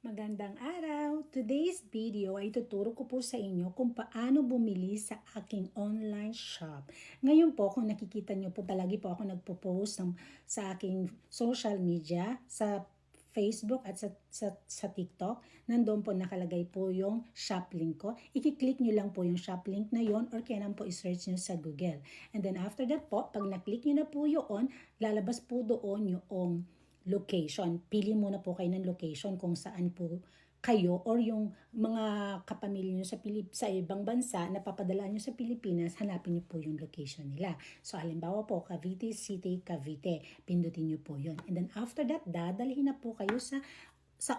Magandang araw! Today's video ay tuturo ko po sa inyo kung paano bumili sa aking online shop. Ngayon po, kung nakikita nyo po, palagi po ako nagpo-post sa aking social media, sa Facebook at sa TikTok. Nandoon po nakalagay po yung shop link ko. I-click nyo lang po yung shop link na yon or kaya naman po i-search nyo sa Google. And then after that po, pag na-click nyo na po yun, lalabas po doon yung location. Pili muna po kayo ng location kung saan po kayo or yung mga kapamilya nyo sa ibang bansa na papadala nyo sa Pilipinas, hanapin nyo po yung location nila. So, halimbawa po, Cavite City, Cavite. Pindutin nyo po yun. And then after that, dadalhin na po kayo sa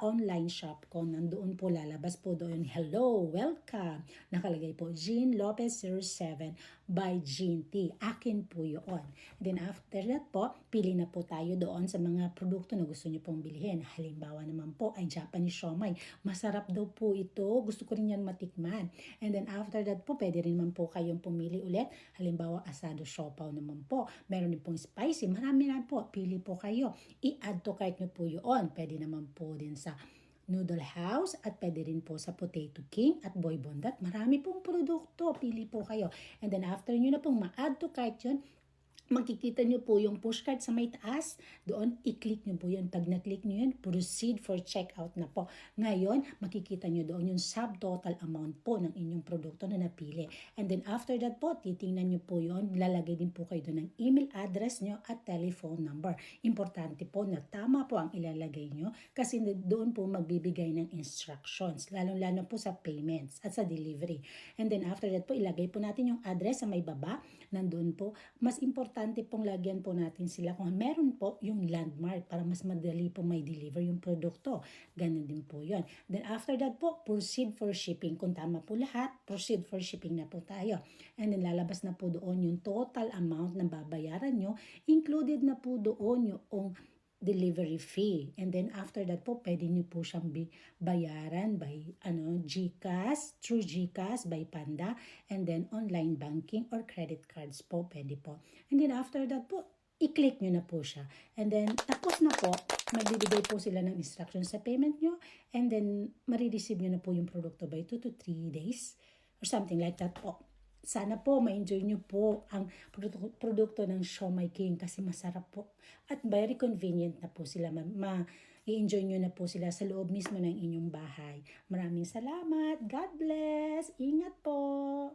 online shop ko. Nandoon po lalabas po doon, hello, welcome. Nakalagay po, Jean Lopez 07 by Jean T. Akin po yun. Then after that po, pili na po tayo doon sa mga produkto na gusto nyo pong bilhin. Halimbawa naman po ay Japanese siomai. Masarap daw po ito. Gusto ko rin yan matikman. And then after that po, pwede rin naman po kayong pumili ulit. Halimbawa, asado siopaw naman po. Meron din pong spicy. Marami na po. Pili po kayo. I-add to cart nyo po yun. Pwede naman po din sa Noodle House at pwede rin po sa Potato King at Boy Bondat. Marami pong produkto. Pili po kayo. And then after nyo na pong ma-add to cart yun, makikita nyo po yung push cart sa may taas. Doon, i-click nyo po yun. Pag na-click nyo yun, proceed for checkout na po. Ngayon, makikita nyo doon yung subtotal amount po ng inyong produkto na napili. And then after that po, titingnan nyo po yun. Lalagay din po kayo doon ng email address nyo at telephone number. Importante po na tama po ang ilalagay nyo kasi doon po magbibigay ng instructions. Lalong-lalo po sa payments at sa delivery. And then after that po, ilagay po natin yung address sa may baba. Nandun po, mas importante pong lagyan po natin sila kung meron po yung landmark para mas madali po may deliver yung produkto. Ganun din po yun. Then after that po, proceed for shipping. Kung tama po lahat, proceed for shipping na po tayo. And then lalabas na po doon yung total amount na babayaran nyo. Included na po doon yung delivery fee. And then after that po, pwede nyo po siyang bayaran by GCash, through GCash, by Panda, and then online banking or credit cards po, pwede po. And then after that po, i-click nyo na po siya. And then tapos na po, magbibigay po sila ng instructions sa payment nyo, and then marireceive nyo na po yung produkto by 2 to 3 days or something like that po. Sana po ma-enjoy nyo po ang produkto ng Siomai King kasi masarap po. At very convenient na po sila. I-enjoy nyo na po sila sa loob mismo ng inyong bahay. Maraming salamat. God bless. Ingat po.